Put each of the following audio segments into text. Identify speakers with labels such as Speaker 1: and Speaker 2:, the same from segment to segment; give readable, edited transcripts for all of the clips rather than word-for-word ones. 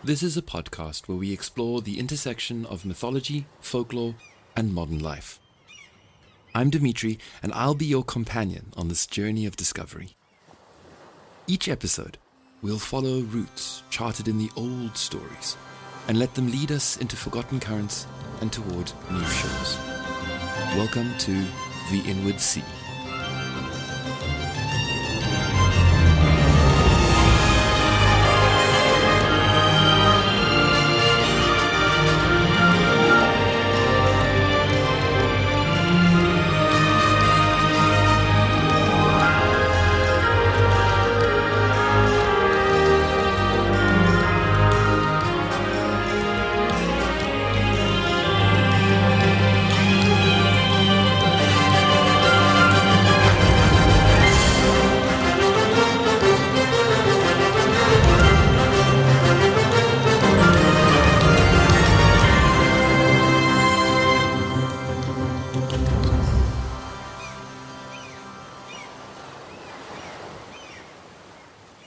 Speaker 1: This is a podcast where we explore the intersection of mythology, folklore, and modern life. I'm Dimitri, and I'll be your companion on this journey of discovery. Each episode, we'll follow routes charted in the old stories and let them lead us into forgotten currents and toward new shores. Welcome to the Inward Sea.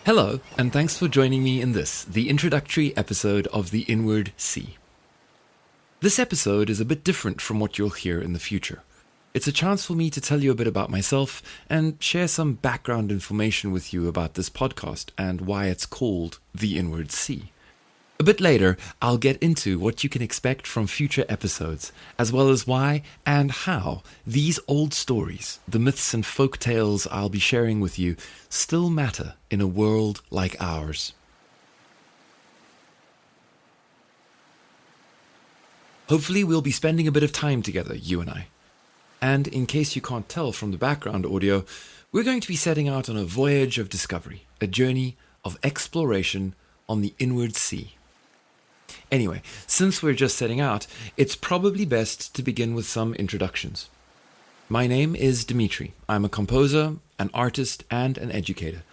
Speaker 1: Hello, and thanks for joining me in the introductory episode of the Inward Sea. This episode is a bit different from what you'll hear in the future. It's a chance for me to tell you a bit about myself and share some background information with you about this podcast and why it's called the Inward Sea. A bit later, I'll get into what you can expect from future episodes, as well as why and how these old stories, the myths and folk tales I'll be sharing with you, still matter in a world like ours. Hopefully we'll be spending a bit of time together, you and I. And in case you can't tell from the background audio, we're going to be setting out on a voyage of discovery, a journey of exploration on the Inward Sea. Anyway, since we're just setting out, it's probably best to begin with some introductions. My name is Dimitri. I'm a composer, an artist, and an educator.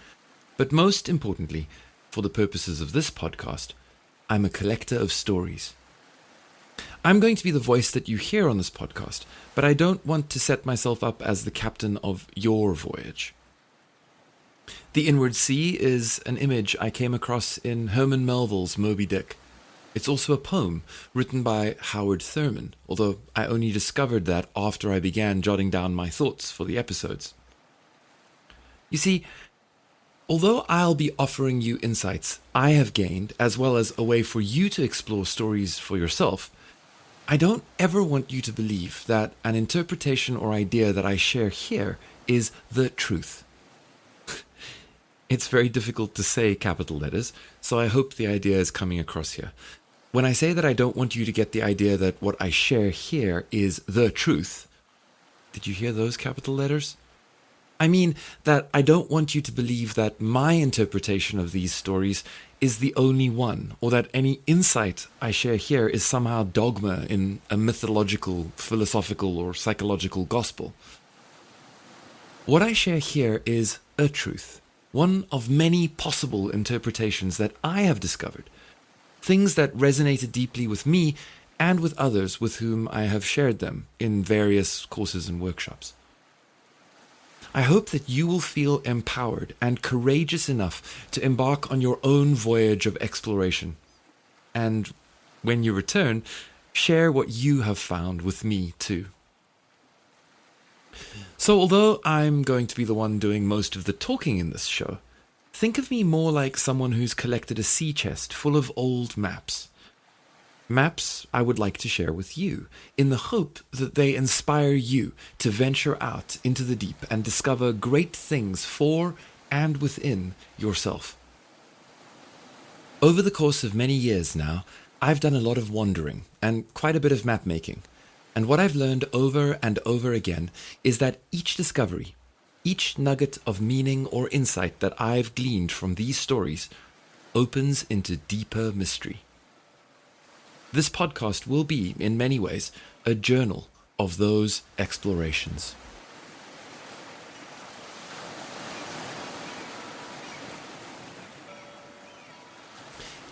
Speaker 1: But most importantly, for the purposes of this podcast, I'm a collector of stories. I'm going to be the voice that you hear on this podcast, but I don't want to set myself up as the captain of your voyage. The Inward Sea is an image I came across in Herman Melville's Moby-Dick. It's also a poem written by Howard Thurman, although I only discovered that after I began jotting down my thoughts for the episodes. You see, although I'll be offering you insights I have gained, as well as a way for you to explore stories for yourself, I don't ever want you to believe that an interpretation or idea that I share here is the truth. It's very difficult to say capital letters, so I hope the idea is coming across here. When I say that I don't want you to get the idea that what I share here is the truth, did you hear those capital letters? I mean that I don't want you to believe that my interpretation of these stories is the only one, or that any insight I share here is somehow dogma in a mythological, philosophical, or psychological gospel. What I share here is a truth, one of many possible interpretations that I have discovered, things that resonated deeply with me and with others with whom I have shared them in various courses and workshops. I hope that you will feel empowered and courageous enough to embark on your own voyage of exploration. And when you return, share what you have found with me too. So although I'm going to be the one doing most of the talking in this show, think of me more like someone who's collected a sea chest full of old maps. Maps I would like to share with you, in the hope that they inspire you to venture out into the deep and discover great things for and within yourself. Over the course of many years now, I've done a lot of wandering and quite a bit of map making. And what I've learned over and over again is that each discovery, each nugget of meaning or insight that I've gleaned from these stories opens into deeper mystery. This podcast will be, in many ways, a journal of those explorations.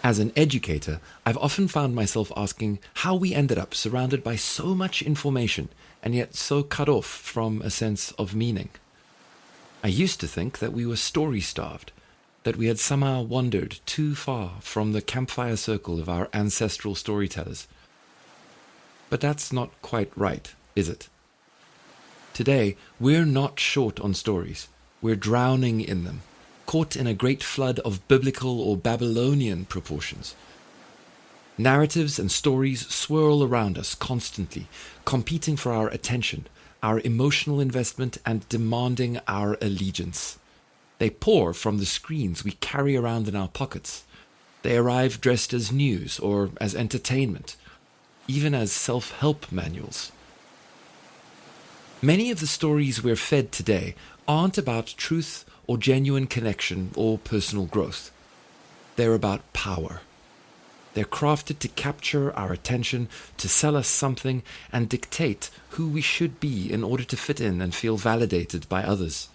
Speaker 1: As an educator, I've often found myself asking how we ended up surrounded by so much information and yet so cut off from a sense of meaning. I used to think that we were story-starved, that we had somehow wandered too far from the campfire circle of our ancestral storytellers. But that's not quite right, is it? Today, we're not short on stories. We're drowning in them, caught in a great flood of biblical or Babylonian proportions. Narratives and stories swirl around us constantly, competing for our attention, our emotional investment, and demanding our allegiance. They pour from the screens we carry around in our pockets. They arrive dressed as news or as entertainment, even as self-help manuals. Many of the stories we're fed today aren't about truth or genuine connection or personal growth. They're about power. They're crafted to capture our attention, to sell us something, and dictate who we should be in order to fit in and feel validated by others.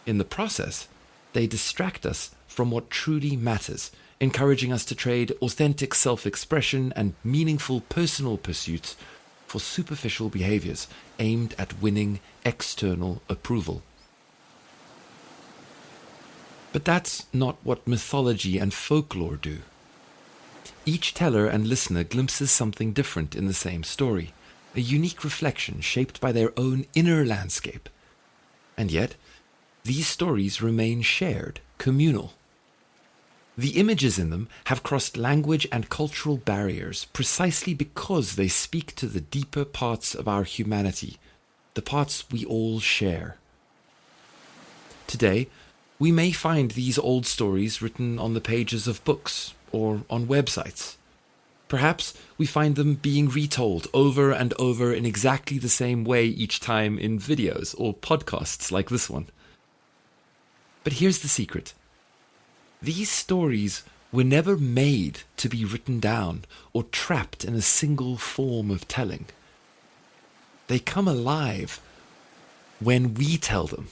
Speaker 1: In the process, they distract us from what truly matters, encouraging us to trade authentic self-expression and meaningful personal pursuits for superficial behaviors aimed at winning external approval. But that's not what mythology and folklore do. Each teller and listener glimpses something different in the same story, a unique reflection shaped by their own inner landscape. And yet, these stories remain shared, communal. The images in them have crossed language and cultural barriers precisely because they speak to the deeper parts of our humanity, the parts we all share. Today, we may find these old stories written on the pages of books or on websites. Perhaps we find them being retold over and over in exactly the same way each time in videos or podcasts like this one. But here's the secret. These stories were never made to be written down or trapped in a single form of telling. They come alive when we tell them.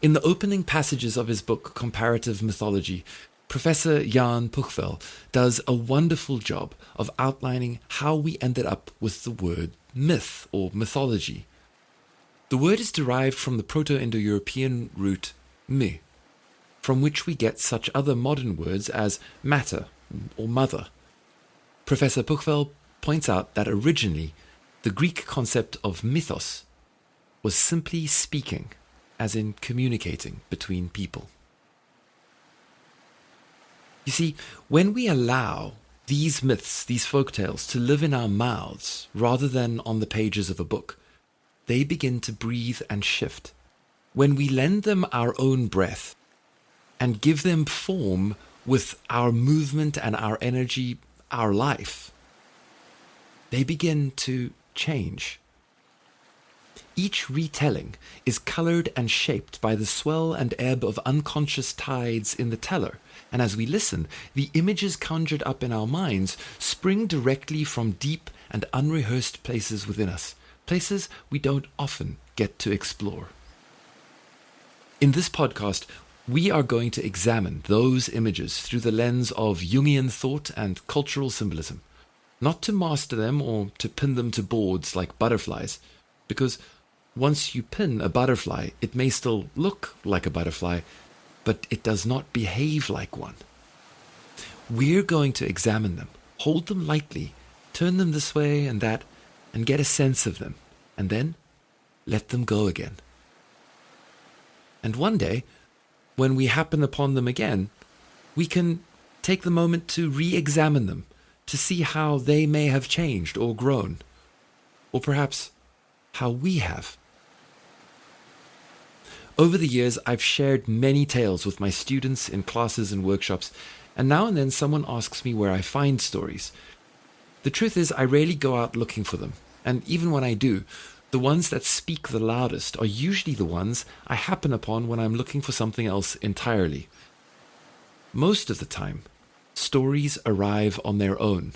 Speaker 1: In the opening passages of his book, Comparative Mythology, Professor Jan Puchvel does a wonderful job of outlining how we ended up with the word myth or mythology. The word is derived from the Proto-Indo-European root my, from which we get such other modern words as matter or mother. Professor Puchvel points out that originally the Greek concept of mythos was simply speaking, as in communicating between people. You see, when we allow these myths, these folktales, to live in our mouths rather than on the pages of a book, they begin to breathe and shift. When we lend them our own breath and give them form with our movement and our energy, our life, they begin to change. Each retelling is colored and shaped by the swell and ebb of unconscious tides in the teller, and as we listen, the images conjured up in our minds spring directly from deep and unrehearsed places within us, places we don't often get to explore. In this podcast, we are going to examine those images through the lens of Jungian thought and cultural symbolism, not to master them or to pin them to boards like butterflies, because once you pin a butterfly, it may still look like a butterfly, but it does not behave like one. We're going to examine them, hold them lightly, turn them this way and that, and get a sense of them, and then let them go again. And one day, when we happen upon them again, we can take the moment to re-examine them, to see how they may have changed or grown, or perhaps how we have. Over the years, I've shared many tales with my students in classes and workshops, and now and then someone asks me where I find stories. The truth is, I rarely go out looking for them, and even when I do, the ones that speak the loudest are usually the ones I happen upon when I'm looking for something else entirely. Most of the time, stories arrive on their own.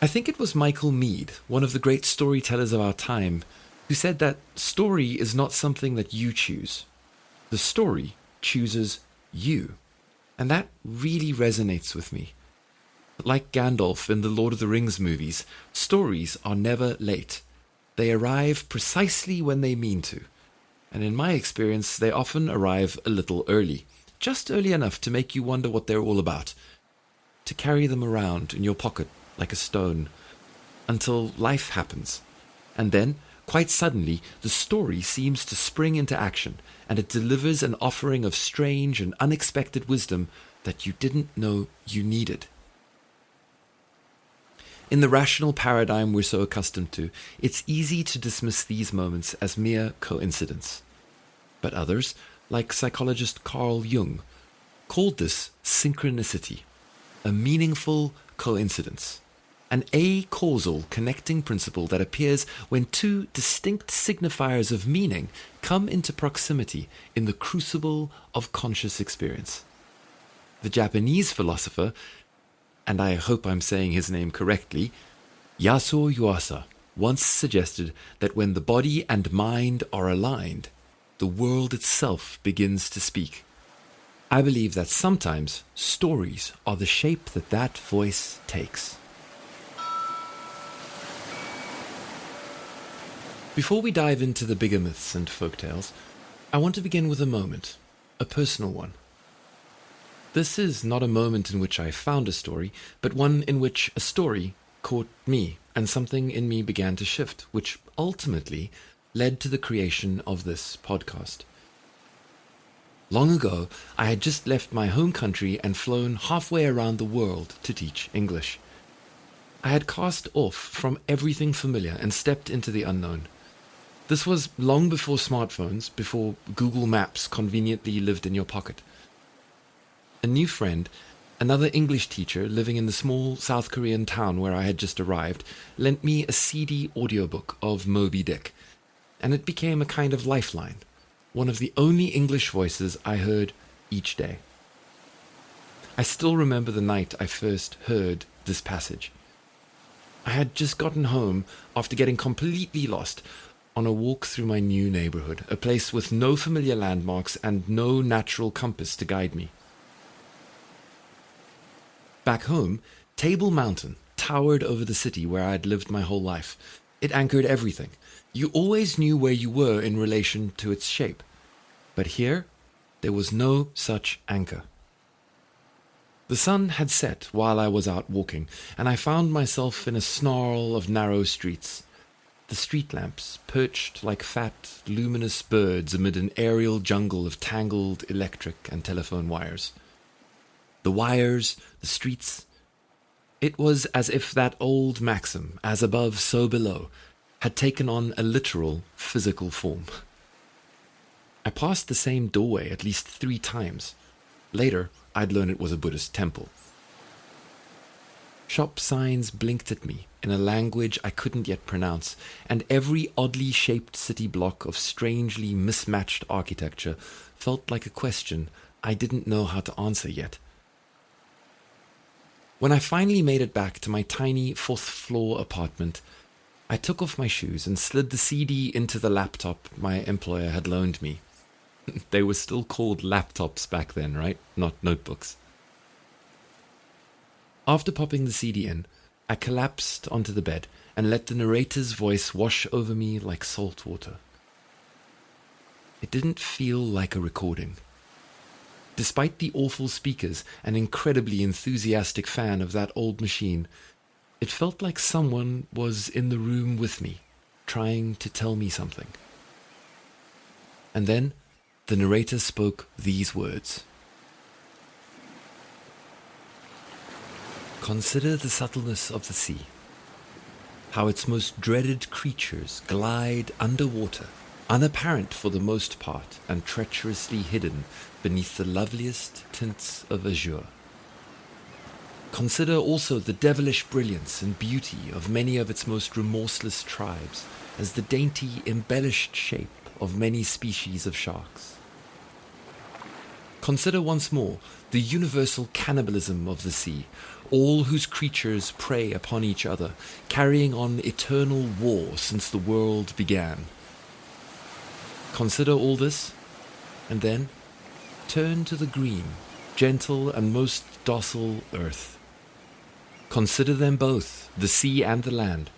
Speaker 1: I think it was Michael Meade, one of the great storytellers of our time, who said that story is not something that you choose. The story chooses you. And that really resonates with me. Like Gandalf in the Lord of the Rings movies, stories are never late. They arrive precisely when they mean to. and in my experience, they often arrive a little early, just early enough to make you wonder what they're all about, to carry them around in your pocket like a stone, until life happens. And then, quite suddenly, the story seems to spring into action, and it delivers an offering of strange and unexpected wisdom that you didn't know you needed. In the rational paradigm we're so accustomed to, it's easy to dismiss these moments as mere coincidence. But others, like psychologist Carl Jung, called this synchronicity, a meaningful coincidence, an acausal connecting principle that appears when two distinct signifiers of meaning come into proximity in the crucible of conscious experience. The Japanese philosopher, and I hope I'm saying his name correctly, Yasuo Yuasa, once suggested that when the body and mind are aligned, the world itself begins to speak. I believe that sometimes stories are the shape that voice takes. Before we dive into the bigger myths and folktales, I want to begin with a moment, a personal one. This is not a moment in which I found a story, but one in which a story caught me and something in me began to shift, which ultimately led to the creation of this podcast. Long ago, I had just left my home country and flown halfway around the world to teach English. I had cast off from everything familiar and stepped into the unknown. This was long before smartphones, before Google Maps conveniently lived in your pocket. A new friend, another English teacher living in the small South Korean town where I had just arrived, lent me a CD audiobook of Moby-Dick, and it became a kind of lifeline, one of the only English voices I heard each day. I still remember the night I first heard this passage. I had just gotten home after getting completely lost on a walk through my new neighborhood, a place with no familiar landmarks and no natural compass to guide me. Back home, Table Mountain towered over the city where I'd lived my whole life. It anchored everything. You always knew where you were in relation to its shape. But here, there was no such anchor. The sun had set while I was out walking, and I found myself in a snarl of narrow streets. The street lamps perched like fat, luminous birds amid an aerial jungle of tangled electric and telephone wires. The wires, the streets. It was as if that old maxim, as above, so below, had taken on a literal, physical form. I passed the same doorway at least 3 times. Later, I'd learn it was a Buddhist temple. Shop signs blinked at me in a language I couldn't yet pronounce, and every oddly shaped city block of strangely mismatched architecture felt like a question I didn't know how to answer yet. When I finally made it back to my tiny 4th-floor apartment, I took off my shoes and slid the CD into the laptop my employer had loaned me. They were still called laptops back then, right? Not notebooks. After popping the CD in, I collapsed onto the bed and let the narrator's voice wash over me like salt water. It didn't feel like a recording. Despite the awful speakers and incredibly enthusiastic fan of that old machine, it felt like someone was in the room with me, trying to tell me something. And then the narrator spoke these words. Consider the subtleness of the sea, how its most dreaded creatures glide underwater, unapparent for the most part and treacherously hidden beneath the loveliest tints of azure. Consider also the devilish brilliance and beauty of many of its most remorseless tribes, as the dainty, embellished shape of many species of sharks. Consider once more the universal cannibalism of the sea, all whose creatures prey upon each other, carrying on eternal war since the world began. Consider all this, and then turn to the green, gentle and most docile earth. Consider them both, the sea and the land,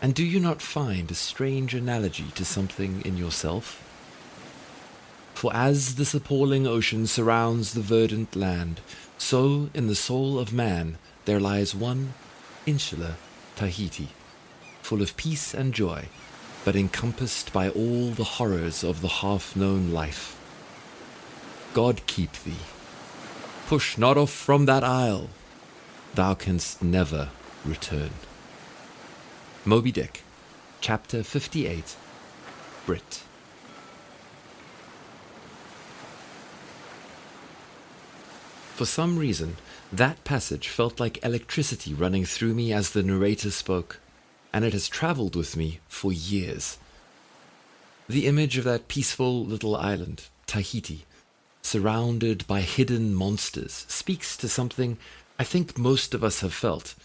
Speaker 1: and do you not find a strange analogy to something in yourself? For as this appalling ocean surrounds the verdant land, so in the soul of man there lies one insular Tahiti, full of peace and joy, but encompassed by all the horrors of the half-known life. God keep thee. Push not off from that isle. Thou canst never return. Moby-Dick, Chapter 58, Brit. For some reason, that passage felt like electricity running through me as the narrator spoke, and it has travelled with me for years. The image of that peaceful little island, Tahiti, surrounded by hidden monsters, speaks to something I think most of us have felt,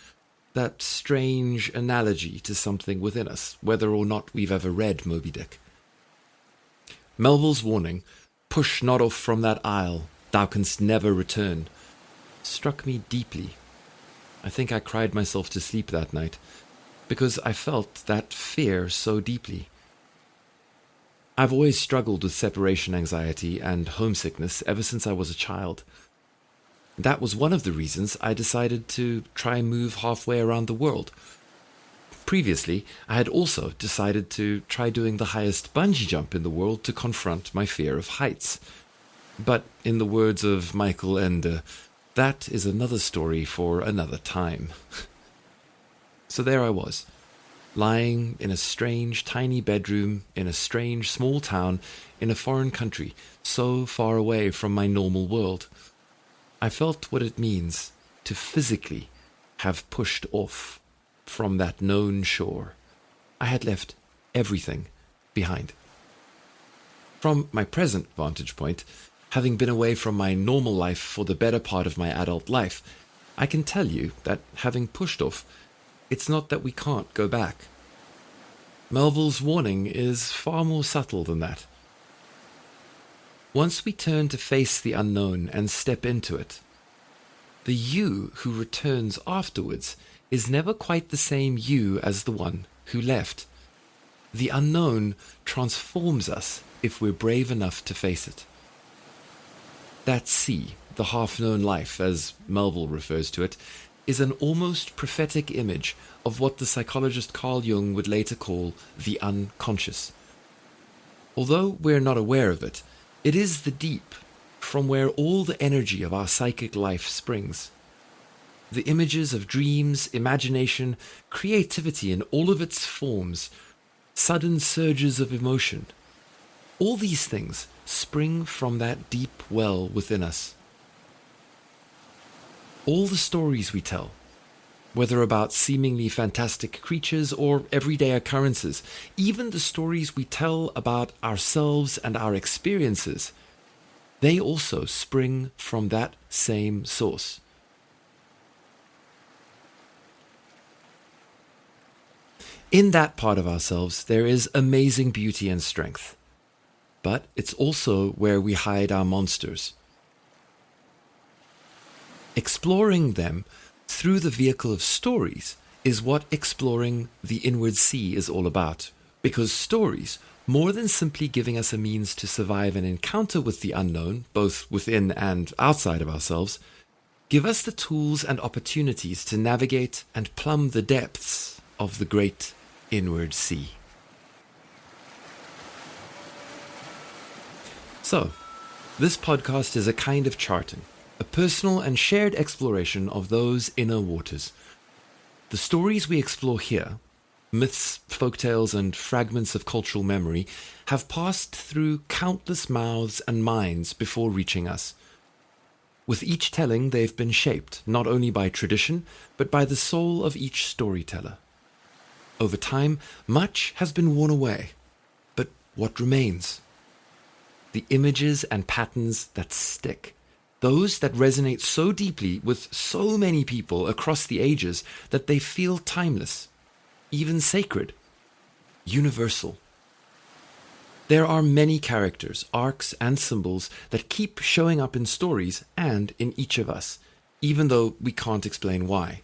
Speaker 1: that strange analogy to something within us, whether or not we've ever read Moby-Dick. Melville's warning, "Push not off from that isle, thou canst never return," struck me deeply. I think I cried myself to sleep that night, because I felt that fear so deeply. I've always struggled with separation anxiety and homesickness ever since I was a child. That was one of the reasons I decided to try and move halfway around the world. Previously, I had also decided to try doing the highest bungee jump in the world to confront my fear of heights. But in the words of Michael Ende, that is another story for another time. So there I was, lying in a strange tiny bedroom in a strange small town in a foreign country, so far away from my normal world. I felt what it means to physically have pushed off from that known shore. I had left everything behind. From my present vantage point, having been away from my normal life for the better part of my adult life, I can tell you that having pushed off, it's not that we can't go back. Melville's warning is far more subtle than that. Once we turn to face the unknown and step into it, the you who returns afterwards is never quite the same you as the one who left. The unknown transforms us if we're brave enough to face it. That sea, the half-known life, as Melville refers to it, is an almost prophetic image of what the psychologist Carl Jung would later call the unconscious. Although we're not aware of it, it is the deep, from where all the energy of our psychic life springs. The images of dreams, imagination, creativity in all of its forms, sudden surges of emotion, all these things spring from that deep well within us. All the stories we tell, whether about seemingly fantastic creatures or everyday occurrences, even the stories we tell about ourselves and our experiences, they also spring from that same source. In that part of ourselves, there is amazing beauty and strength, but it's also where we hide our monsters. Exploring them through the vehicle of stories is what exploring the inward sea is all about, because stories, more than simply giving us a means to survive an encounter with the unknown, both within and outside of ourselves, give us the tools and opportunities to navigate and plumb the depths of the great inward sea. So, this podcast is a kind of charting, a personal and shared exploration of those inner waters. The stories we explore here, myths, folktales, and fragments of cultural memory, have passed through countless mouths and minds before reaching us. With each telling, they've been shaped not only by tradition, but by the soul of each storyteller. Over time, much has been worn away, but what remains? The images and patterns that stick. Those that resonate so deeply with so many people across the ages that they feel timeless, even sacred, universal. There are many characters, arcs, and symbols that keep showing up in stories and in each of us, even though we can't explain why.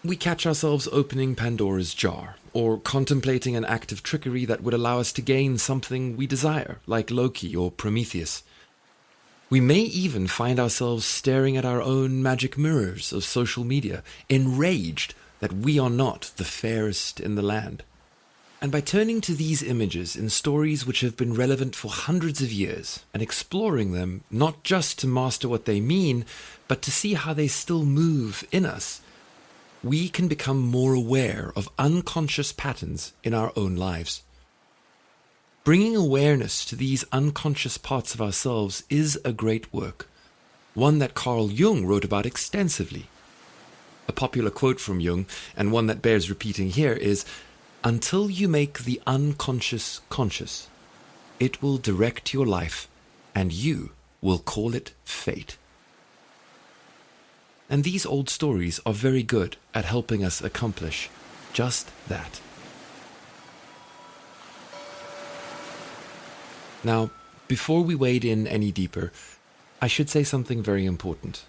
Speaker 1: we catch ourselves opening Pandora's jar, or contemplating an act of trickery that would allow us to gain something we desire, like Loki or Prometheus. We may even find ourselves staring at our own magic mirrors of social media, enraged that we are not the fairest in the land. And by turning to these images in stories which have been relevant for hundreds of years, and exploring them not just to master what they mean, but to see how they still move in us, we can become more aware of unconscious patterns in our own lives. Bringing awareness to these unconscious parts of ourselves is a great work, one that Carl Jung wrote about extensively. A popular quote from Jung, and one that bears repeating here, is, "Until you make the unconscious conscious, it will direct your life, and you will call it fate." And these old stories are very good at helping us accomplish just that. Now, before we wade in any deeper, I should say something very important.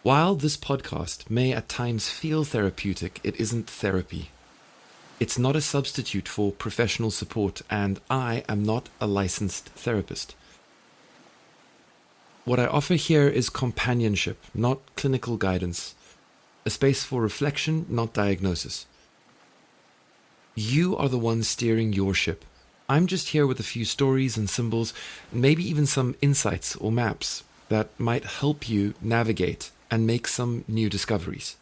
Speaker 1: While this podcast may at times feel therapeutic, it isn't therapy. It's not a substitute for professional support, and I am not a licensed therapist. What I offer here is companionship, not clinical guidance, a space for reflection, not diagnosis. You are the one steering your ship. I'm just here with a few stories and symbols, and maybe even some insights or maps that might help you navigate and make some new discoveries.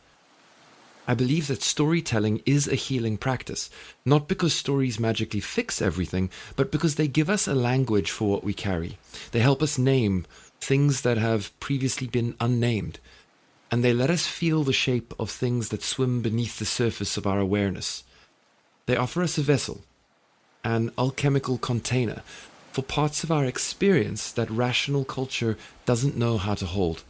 Speaker 1: I believe that storytelling is a healing practice, not because stories magically fix everything, but because they give us a language for what we carry. They help us name things that have previously been unnamed, and they let us feel the shape of things that swim beneath the surface of our awareness. They offer us a vessel, an alchemical container, for parts of our experience that rational culture doesn't know how to hold.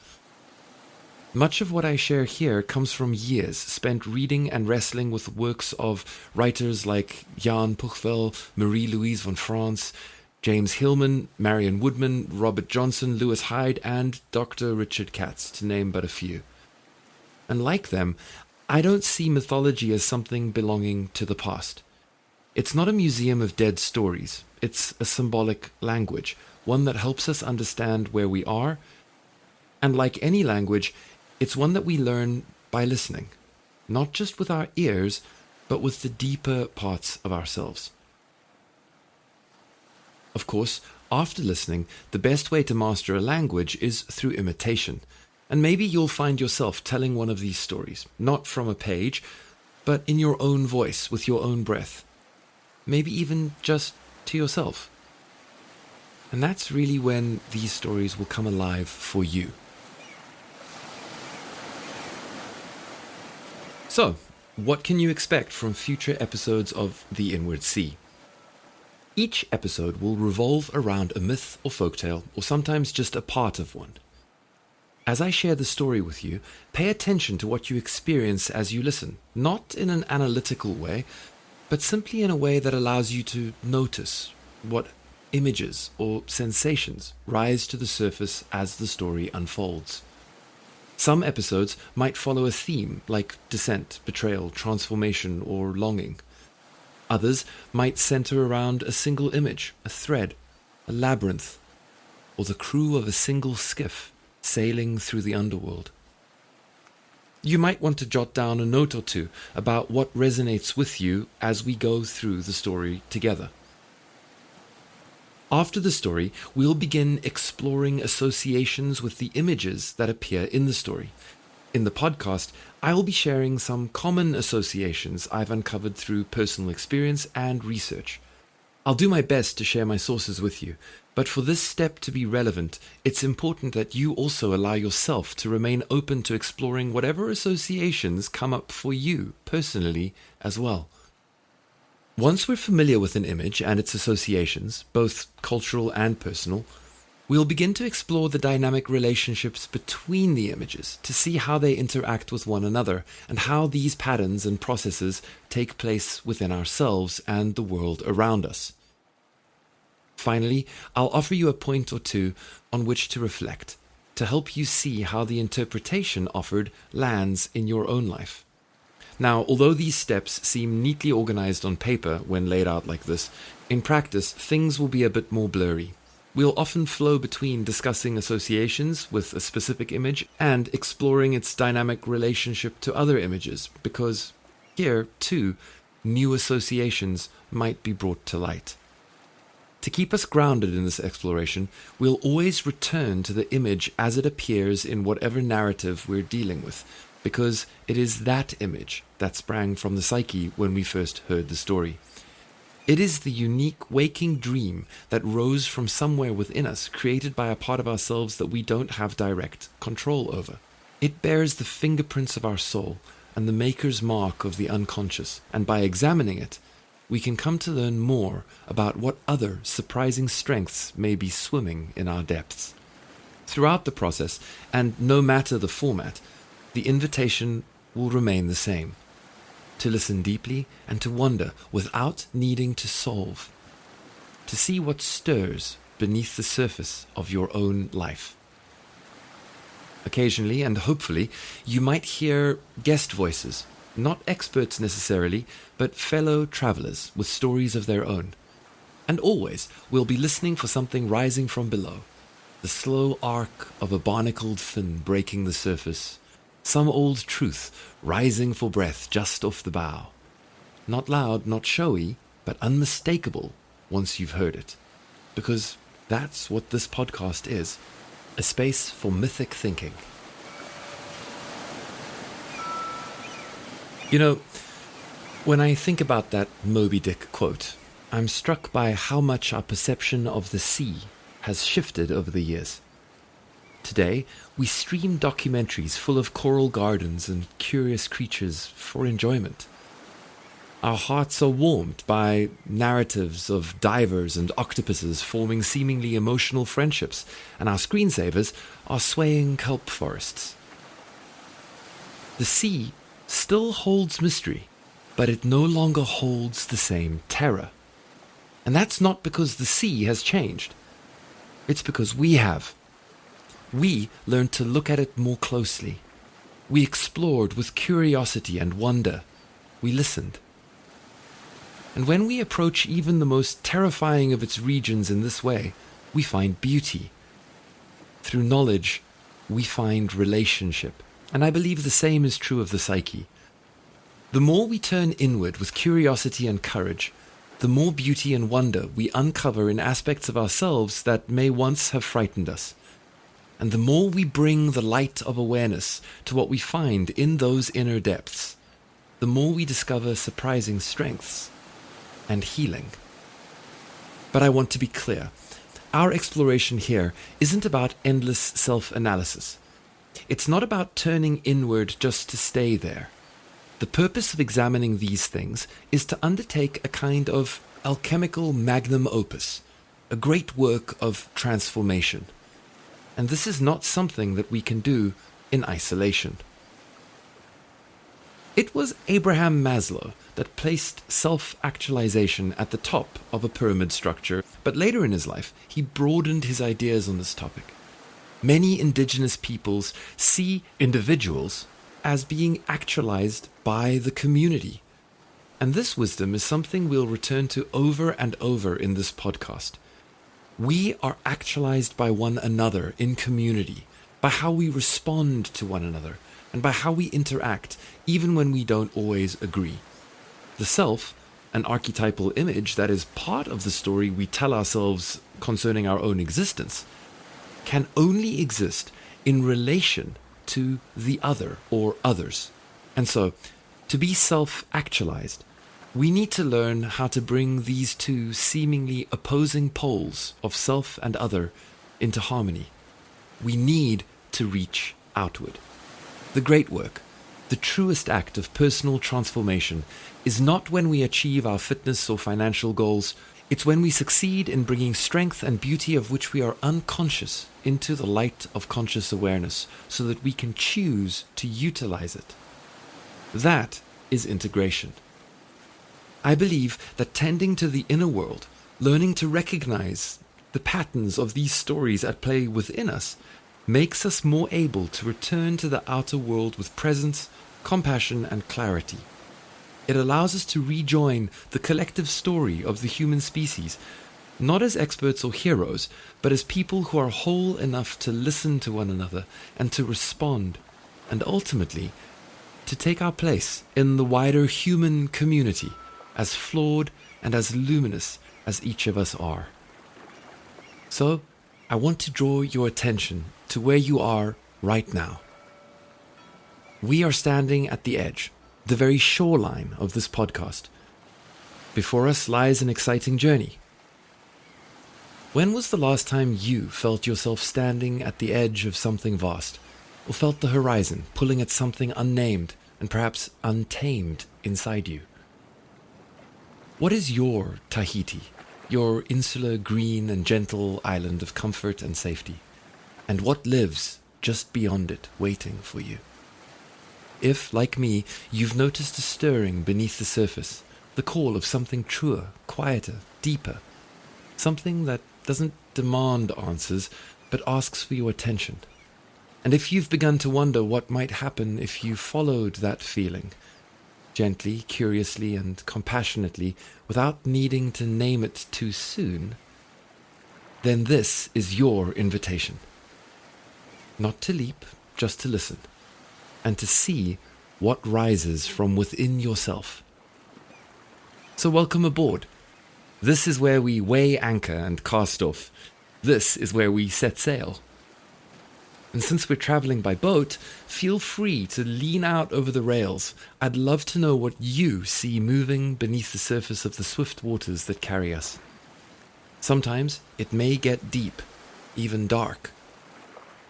Speaker 1: Much of what I share here comes from years spent reading and wrestling with works of writers like Jan Puchvel, Marie-Louise von France, James Hillman, Marion Woodman, Robert Johnson, Lewis Hyde, and Dr. Richard Katz, to name but a few. And like them, I don't see mythology as something belonging to the past. It's not a museum of dead stories. It's a symbolic language, one that helps us understand where we are. And like any language, it's one that we learn by listening, not just with our ears, but with the deeper parts of ourselves. Of course, after listening, the best way to master a language is through imitation. And maybe you'll find yourself telling one of these stories, not from a page, but in your own voice, with your own breath. Maybe even just to yourself. And that's really when these stories will come alive for you. So, what can you expect from future episodes of The Inward Sea? Each episode will revolve around a myth or folktale, or sometimes just a part of one. As I share the story with you, pay attention to what you experience as you listen, not in an analytical way, but simply in a way that allows you to notice what images or sensations rise to the surface as the story unfolds. Some episodes might follow a theme like descent, betrayal, transformation, or longing. Others might center around a single image, a thread, a labyrinth, or the crew of a single skiff sailing through the underworld. You might want to jot down a note or two about what resonates with you as we go through the story together. After the story, we'll begin exploring associations with the images that appear in the story. In the podcast, I will be sharing some common associations I've uncovered through personal experience and research. I'll do my best to share my sources with you, but for this step to be relevant, it's important that you also allow yourself to remain open to exploring whatever associations come up for you personally as well. Once we're familiar with an image and its associations, both cultural and personal, we'll begin to explore the dynamic relationships between the images to see how they interact with one another and how these patterns and processes take place within ourselves and the world around us. Finally, I'll offer you a point or two on which to reflect to help you see how the interpretation offered lands in your own life. Now, although these steps seem neatly organized on paper when laid out like this, in practice, things will be a bit more blurry. We'll often flow between discussing associations with a specific image and exploring its dynamic relationship to other images, because here, too, new associations might be brought to light. To keep us grounded in this exploration, we'll always return to the image as it appears in whatever narrative we're dealing with, because it is that image that sprang from the psyche when we first heard the story. It is the unique waking dream that rose from somewhere within us, created by a part of ourselves that we don't have direct control over. It bears the fingerprints of our soul and the maker's mark of the unconscious, and by examining it, we can come to learn more about what other surprising strengths may be swimming in our depths. Throughout the process, and no matter the format, the invitation will remain the same: to listen deeply and to wonder without needing to solve, to see what stirs beneath the surface of your own life. Occasionally, and hopefully, you might hear guest voices, not experts necessarily, but fellow travelers with stories of their own. And always, we'll be listening for something rising from below, the slow arc of a barnacled fin breaking the surface, some old truth rising for breath just off the bow. Not loud, not showy, but unmistakable once you've heard it. Because that's what this podcast is, a space for mythic thinking. You know, when I think about that Moby-Dick quote, I'm struck by how much our perception of the sea has shifted over the years. Today, we stream documentaries full of coral gardens and curious creatures for enjoyment. Our hearts are warmed by narratives of divers and octopuses forming seemingly emotional friendships, and our screensavers are swaying kelp forests. The sea still holds mystery, but it no longer holds the same terror. And that's not because the sea has changed. It's because we have. We learned to look at it more closely. We explored with curiosity and wonder. We listened. And when we approach even the most terrifying of its regions in this way, we find beauty. Through knowledge, we find relationship. And I believe the same is true of the psyche. The more we turn inward with curiosity and courage, the more beauty and wonder we uncover in aspects of ourselves that may once have frightened us. And the more we bring the light of awareness to what we find in those inner depths, the more we discover surprising strengths and healing. But I want to be clear. Our exploration here isn't about endless self-analysis. It's not about turning inward just to stay there. The purpose of examining these things is to undertake a kind of alchemical magnum opus, a great work of transformation. And this is not something that we can do in isolation. It was Abraham Maslow that placed self-actualization at the top of a pyramid structure, but later in his life, he broadened his ideas on this topic. Many indigenous peoples see individuals as being actualized by the community. And this wisdom is something we'll return to over and over in this podcast. We are actualized by one another in community, by how we respond to one another, and by how we interact, even when we don't always agree. The self, an archetypal image that is part of the story we tell ourselves concerning our own existence, can only exist in relation to the other or others. And so, to be self-actualized, we need to learn how to bring these two seemingly opposing poles of self and other into harmony. We need to reach outward. The great work, the truest act of personal transformation, is not when we achieve our fitness or financial goals. It's when we succeed in bringing strength and beauty of which we are unconscious into the light of conscious awareness so that we can choose to utilize it. That is integration. I believe that tending to the inner world, learning to recognize the patterns of these stories at play within us, makes us more able to return to the outer world with presence, compassion, and clarity. It allows us to rejoin the collective story of the human species, not as experts or heroes, but as people who are whole enough to listen to one another and to respond, and ultimately to take our place in the wider human community, as flawed and as luminous as each of us are. So, I want to draw your attention to where you are right now. We are standing at the edge, the very shoreline of this podcast. Before us lies an exciting journey. When was the last time you felt yourself standing at the edge of something vast, or felt the horizon pulling at something unnamed and perhaps untamed inside you? What is your Tahiti, your insular, green and gentle island of comfort and safety? And what lives just beyond it, waiting for you? If, like me, you've noticed a stirring beneath the surface, the call of something truer, quieter, deeper, something that doesn't demand answers, but asks for your attention. And if you've begun to wonder what might happen if you followed that feeling, gently, curiously, and compassionately, without needing to name it too soon, then this is your invitation. Not to leap, just to listen, and to see what rises from within yourself. So welcome aboard. This is where we weigh anchor and cast off. This is where we set sail. And since we're traveling by boat, feel free to lean out over the rails. I'd love to know what you see moving beneath the surface of the swift waters that carry us. Sometimes it may get deep, even dark.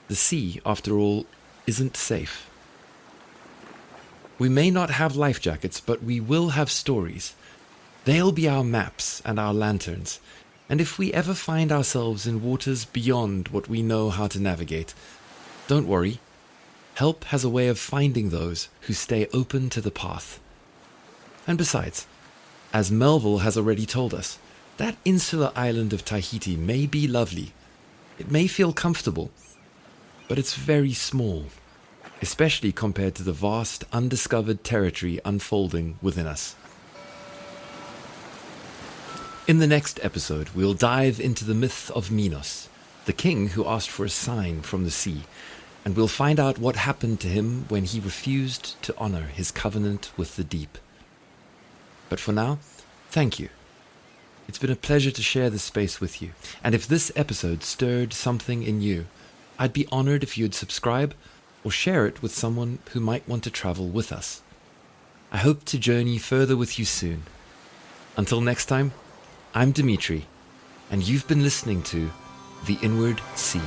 Speaker 1: The sea, after all, isn't safe. We may not have life jackets, but we will have stories. They'll be our maps and our lanterns. And if we ever find ourselves in waters beyond what we know how to navigate, don't worry. Help has a way of finding those who stay open to the path. And besides, as Melville has already told us, that insular island of Tahiti may be lovely. It may feel comfortable, but it's very small, especially compared to the vast, undiscovered territory unfolding within us. In the next episode, we'll dive into the myth of Minos, the king who asked for a sign from the sea, and we'll find out what happened to him when he refused to honor his covenant with the deep. But for now, thank you. It's been a pleasure to share this space with you, and if this episode stirred something in you, I'd be honored if you'd subscribe or share it with someone who might want to travel with us. I hope to journey further with you soon. Until next time, I'm Dimitri, and you've been listening to The Inward Sea.